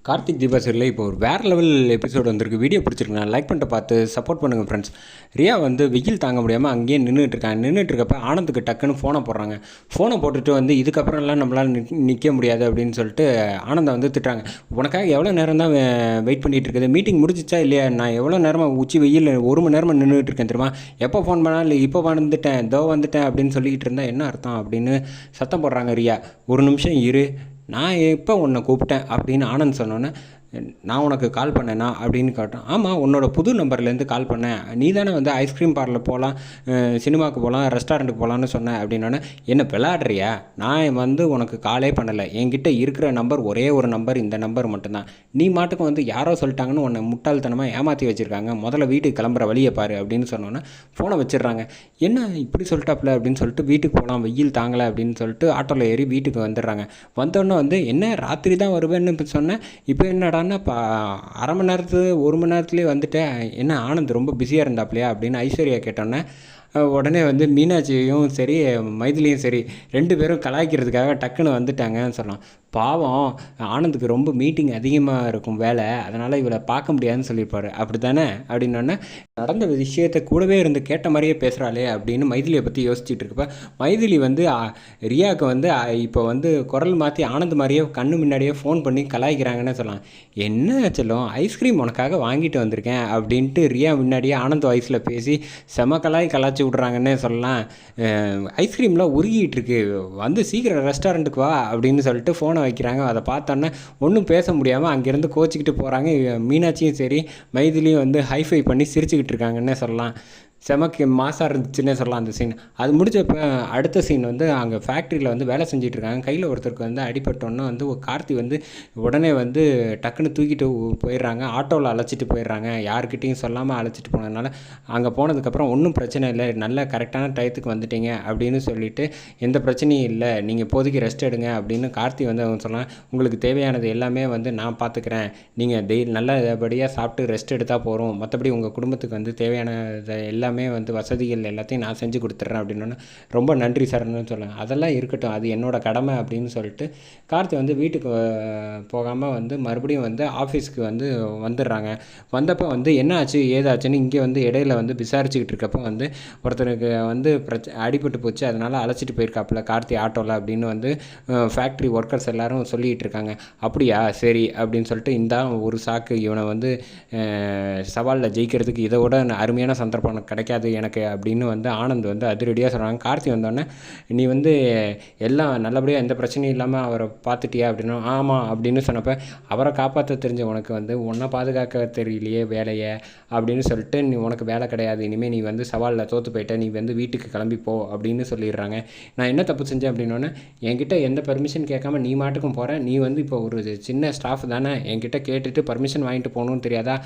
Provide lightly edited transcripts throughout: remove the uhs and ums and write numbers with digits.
கார்த்திக் தீபா சீரியலில் இப்போ ஒரு வேறு லெவல் எபிசோடு வந்திருக்கு. வீடியோ பிடிச்சிருக்கு, நான் லைக் பண்ணிட்டு பார்த்து சப்போர்ட் பண்ணுங்கள் ஃப்ரெண்ட்ஸ். ரியா வந்து வெயில் தாங்க முடியாமல் அங்கேயே நின்றுட்டு இருக்கப்ப ஆனந்துக்கு டக்குன்னு ஃபோனை போடுறாங்க. ஃபோனை போட்டுட்டு வந்து இதுக்கப்புறம்லாம் நம்மளால் நிற்க முடியாது அப்படின்னு சொல்லிட்டு ஆனந்தை வந்து திட்டுறாங்க. உனக்காக எவ்வளோ நேரம் தான் வெயிட் பண்ணிகிட்டு இருக்குது, மீட்டிங் முடிஞ்சிச்சா இல்லையா, நான் எவ்வளோ நேரமாக உச்சி வெயில் 1 மணி நேரமாக நின்றுட்டு இருக்கேன் தெரியுமா, எப்போ ஃபோன் பண்ணால் இல்லை இப்போ வந்துட்டேன் அப்படின்னு சொல்லிக்கிட்டு இருந்தால் என்ன அர்த்தம் அப்படின்னு சத்தம் போடுறாங்க ரியா. ஒரு நிமிஷம் இரு, நான் எப்போ உன்னை கூப்பிட்டேன் அப்படின்னு ஆனந்த் சொன்னோன்னே, நான் உனக்கு கால் பண்ணேனா அப்படின்னு கேட்டேன். ஆமாம், உன்னோட புது நம்பர்லேருந்து கால் பண்ணேன், நீ தானே வந்து ஐஸ்கிரீம் பார்லர் போகலாம், சினிமாவுக்கு போகலாம், ரெஸ்டாரண்ட்டுக்கு போகலான்னு சொன்னேன் அப்படின்னோடனே, என்ன விளையாடுறியா, நான் வந்து உனக்கு காலே பண்ணலை, என்கிட்ட இருக்கிற நம்பர் ஒரே ஒரு நம்பர், இந்த நம்பர் மட்டும்தான், நீ மாட்டுக்கு வந்து யாரோ சொல்லிட்டாங்கன்னு உன்னை முட்டாள்தனமாக ஏமாற்றி வச்சுருக்காங்க, முதல்ல வீட்டுக்கு கிளம்புற வழியை பாரு அப்படின்னு சொன்னோன்னே ஃபோனை வச்சிடுறாங்க. என்ன இப்படி சொல்லிட்டாப்புல அப்படின்னு சொல்லிட்டு வீட்டுக்கு போகலாம், வெயில் தாங்கலை அப்படின்னு சொல்லிட்டு ஆட்டோவில் ஏறி வீட்டுக்கு வந்துடுறாங்க. வந்தோடனே வந்து என்ன ராத்திரி தான் வருவேன்னு இப்போ சொன்னேன், இப்போ என்னடான்னா அரை மணி நேரத்துக்கு 1 மணி நேரத்துலேயே வந்துட்டேன், என்ன ஆனந்த் ரொம்ப பிஸியாக இருந்தாப்லையா அப்படின்னு ஐஸ்வர்யா கேட்டோன்னே, உடனே வந்து மீனாட்சியும் சரி மைதிலியும் சரி 2 பேரும் கலாய்க்கிறதுக்காக டக்குன்னு வந்துட்டாங்கன்னு சொல்லலாம். பாவம் ஆனந்துக்கு ரொம்ப மீட்டிங் அதிகமாக இருக்கும் வேலை, அதனால் இவளை பார்க்க முடியாதுன்னு சொல்லியிருப்பார், அப்படி தானே அப்படின்னோடனே, நடந்த விஷயத்தை கூடவே இருந்து கேட்ட மாதிரியே பேசுகிறாளே அப்படின்னு மைதிலியை பற்றி யோசிச்சுட்டு இருக்கப்ப, மைதிலி வந்து ரியாவுக்கு வந்து இப்போ வந்து குரல் மாற்றி ஆனந்த் மாதிரியே கண்ணு முன்னாடியே ஃபோன் பண்ணி கலாய்க்கிறாங்கன்னு சொல்லலாம். என்ன செல்லும், ஐஸ்கிரீம் உனக்காக வாங்கிட்டு வந்திருக்கேன் அப்படின்ட்டு ரியா முன்னாடியே ஆனந்த் வாய்ஸில் பேசி செம கலாய்ச்சி விட்றாங்கன்னே சொல்லலாம். ஐஸ்கிரீம்லாம் உருகிட்டு இருக்கு, வந்து சீக்கிரம் ரெஸ்டாரண்ட்டுக்கு வா அப்படின்னு சொல்லிட்டு ஃபோனை வைக்கிறாங்க. அதை பார்த்தோன்னே ஒன்றும் பேச முடியாமல் அங்கேருந்து கோச்சிக்கிட்டு போகிறாங்க. மீனாட்சியும் சரி மைதிலியும் வந்து ஹைஃபை பண்ணி சிரிச்சுக்கிட்டு இருக்காங்கன்னே சொல்லலாம். செமக்கு மாசாக இருந்துச்சுன்னே சொல்லலாம் அந்த சீன். அது முடிச்சப்போ அடுத்த சீன் வந்து அங்கே ஃபேக்ட்ரியில் வந்து வேலை செஞ்சிட்ருக்காங்க. கையில் ஒருத்தருக்கு வந்து அடிபட்டோன்னே வந்து கார்த்தி வந்து உடனே வந்து டக்குன்னு தூக்கிட்டு போயிடுறாங்க, ஆட்டோவில் அழைச்சிட்டு போயிடுறாங்க. யாருக்கிட்டையும் சொல்லாமல் அழைச்சிட்டு போனதுனால அங்கே போனதுக்கப்புறம் ஒன்றும் பிரச்சனை இல்லை, நல்ல கரெக்டான டயத்துக்கு வந்துட்டீங்க அப்படின்னு சொல்லிட்டு எந்த பிரச்சனையும் இல்லை, நீங்கள் இப்போதைக்கு ரெஸ்ட் எடுங்க அப்படின்னு கார்த்தி வந்து அவங்க சொல்லலாம். உங்களுக்கு தேவையானது எல்லாமே வந்து நான் பார்த்துக்கிறேன், நீங்கள் நல்லபடியாக சாப்பிட்டு ரெஸ்ட் எடுத்தால் போகிறோம், மற்றபடி உங்கள் குடும்பத்துக்கு வந்து தேவையானதை எல்லாமே வந்து வசதிகள் எல்லாத்தையும் நான் செஞ்சு கொடுத்துட்றேன் அப்படின்னோன்னு, ரொம்ப நன்றி சார்னு சொல்லுவேன். அதெல்லாம் இருக்கட்டும், அது என்னோடய கடமை அப்படின்னு சொல்லிட்டு கார்த்தி வந்து வீட்டுக்கு போகாமல் வந்து மறுபடியும் வந்து ஆஃபீஸ்க்கு வந்து வந்துடுறாங்க. வந்தப்போ வந்து என்ன ஆச்சு ஏதாச்சுன்னு இங்கே வந்து இடையில வந்து விசாரிச்சுக்கிட்டு இருக்கப்போ வந்து ஒருத்தருக்கு வந்து அடிபட்டு போச்சு, அதனால் அழைச்சிட்டு போயிருக்காப்புல கார்த்தி ஆட்டோவில் அப்படின்னு வந்து ஃபேக்ட்ரி ஒர்க்கர்ஸ் எல்லோரும் சொல்லிகிட்டு இருக்காங்க. அப்படியா சரி அப்படின்னு சொல்லிட்டு, இந்த ஒரு சாக்கு, இவனை வந்து சவாலில் ஜெயிக்கிறதுக்கு இதை விட அருமையான சந்தர்ப்பம் கிடைக்காது எனக்கு அப்படின்னு வந்து ஆனந்த் வந்து அதிரடியாக சொல்கிறாங்க. கார்த்தி வந்தோடனே, நீ வந்து எல்லாம் நல்லபடியாக எந்த பிரச்சனையும் இல்லாமல் அவரை பார்த்துட்டியா அப்படின்னா, ஆமாம் அப்படின்னு சொன்னப்போ, அவரை காப்பாற்ற தெரிஞ்ச உனக்கு வந்து உன்னை பாதுகாக்க தெரியலையே வேலையை அப்படின்னு சொல்லிட்டு, நீ உனக்கு வேலை கிடையாது, இனிமேல் நீ வந்து சவாலில் தோற்று போயிட்ட, நீ வந்து வீட்டுக்கு கிளம்பிப்போ அப்படின்னு சொல்லிடுறாங்க. நான் என்ன தப்பு செஞ்சேன் அப்படின்னோடனே, என்கிட்ட எந்த பர்மிஷன் கேட்காம நீ மாட்டுக்கும் போகிற, நீ வந்து இப்போ ஒரு சின்ன ஸ்டாஃப் தானே, என்கிட்ட கேட்டுட்டு பர்மிஷன் வாங்கிட்டு போகணுன்னு தெரியாதா,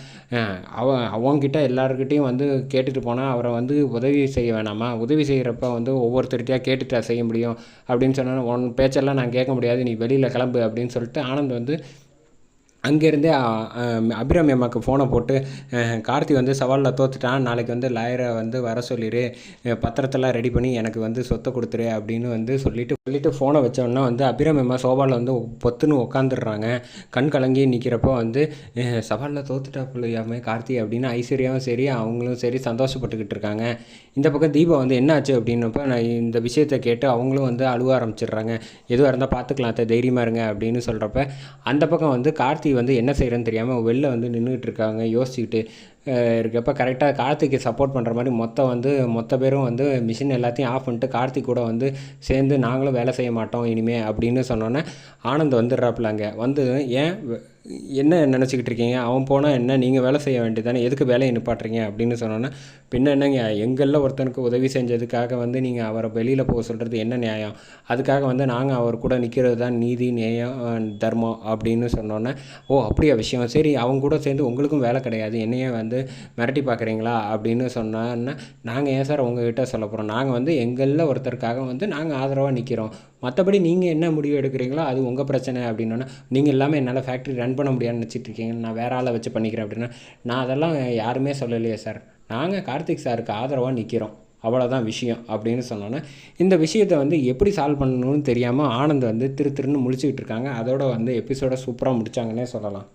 அவங்ககிட்ட எல்லாருக்கிட்டையும் வந்து கேட்டுட்டு போனால் அவரை வந்து உதவி செய்ய வேணாமா, உதவி செய்கிறப்ப வந்து ஒவ்வொருத்தருகிட்டையாக கேட்டுட்டு செய்ய முடியும் அப்படின்னு சொன்னோன்னா, உன் பேச்செல்லாம் நான் கேட்க முடியாது, நீ வெளியில் கிளம்பு அப்படின்னு சொல்லிட்டு ஆனந்த் வந்து அங்கேருந்தே அபிராமி அம்மாவுக்கு ஃபோனை போட்டு, கார்த்தி வந்து சவாலில் தோற்றுட்டான், நாளைக்கு வந்து லாயரை வந்து வர சொல்லிடு, பத்திரத்தெல்லாம் ரெடி பண்ணி எனக்கு வந்து சொத்தை கொடுத்துரு அப்படின்னு வந்து சொல்லிவிட்டு ஃபோனை வச்சோன்னா வந்து அபிராமி அம்மா சோபாவில் வந்து பொத்துன்னு உட்காந்துடுறாங்க. கண் கலங்கி நிற்கிறப்போ வந்து சவாலில் தோற்றுட்டாப்புலையாமே கார்த்தி அப்படின்னு ஐஸ்வர்யாவும் சரி அவங்களும் சரி சந்தோஷப்பட்டுக்கிட்டு இருக்காங்க. இந்த பக்கம் தீபா வந்து என்ன ஆச்சு அப்படின்னப்போ, நான் இந்த விஷயத்தை கேட்டு அவங்களும் வந்து அழுவ ஆரம்பிச்சிடுறாங்க. எதுவாக இருந்தால் பார்த்துக்கலாம், தைரியமாக இருங்க அப்படின்னு சொல்கிறப்ப, அந்த பக்கம் வந்து கார்த்தி வந்து என்ன செய்கிறேன்னு தெரியாமல் வெளில வந்து நின்றுட்டு இருக்காங்க, யோசிச்சுக்கிட்டு இருக்கப்போ கரெக்டாக கார்த்திக்கு சப்போர்ட் பண்ணுற மாதிரி மொத்த பேரும் வந்து மிஷின் எல்லாத்தையும் ஆஃப் பண்ணிட்டு கார்த்திக் கூட வந்து சேர்ந்து நாங்களும் வேலை செய்ய மாட்டோம் இனிமேல் அப்படின்னு சொன்னோன்னே, ஆனந்த் வந்துடுறாப்புல. அங்கே வந்து ஏன் என்ன நினச்சிக்கிட்டு இருக்கீங்க, அவன் போனால் என்ன, நீங்கள் வேலை செய்ய வேண்டியதானே, எதுக்கு வேலையை நிப்பாட்டுறீங்க அப்படின்னு சொன்னோன்னே, பின்ன என்னங்க, எங்களில் ஒருத்தனுக்கு உதவி செஞ்சதுக்காக வந்து நீங்கள் அவரை வெளியில் போக சொல்கிறது என்ன நியாயம், அதுக்காக வந்து நாங்கள் அவர் கூட நிற்கிறது தான் நீதி நியாயம் தர்மம் அப்படின்னு சொன்னோன்னே, ஓ அப்படியா விஷயம், சரி அவங்க கூட சேர்ந்து உங்களுக்கும் வேலை கிடையாது, என்னையே வந்து மிரட்டி பார்க்குறீங்களா அப்படின்னு சொன்னோன்னா, நாங்கள் ஏன் சார் உங்ககிட்ட சொல்ல போகிறோம், நாங்கள் வந்து எங்களில் ஒருத்தருக்காக வந்து நாங்கள் ஆதரவாக நிற்கிறோம், மற்றபடி நீங்கள் என்ன முடிவு எடுக்கிறீங்களோ அது உங்கள் பிரச்சனை அப்படின்னோன்னா, நீங்கள் இல்லாமல் என்னால் ஃபேக்ட்ரி ரன் பண்ண முடியாதுன்னு நினச்சிட்டு இருக்கீங்க, நான் வேறு ஆளை வச்சு பண்ணிக்கிறேன் அப்படின்னா, நான் அதெல்லாம் யாருமே சொல்லலையே சார், நாங்கள் கார்த்திக் சாருக்கு ஆதரவாக நிற்கிறோம் அவ்வளோதான் விஷயம் அப்படின்னு சொன்னோன்னே இந்த விஷயத்தை வந்து எப்படி சால்வ் பண்ணணும்னு தெரியாமல் ஆனந்த் வந்து திருன்னு முழிச்சுக்கிட்டு இருக்காங்க. அதோட வந்து எபிசோட சூப்பராக முடித்தாங்கன்னே சொல்லலாம்.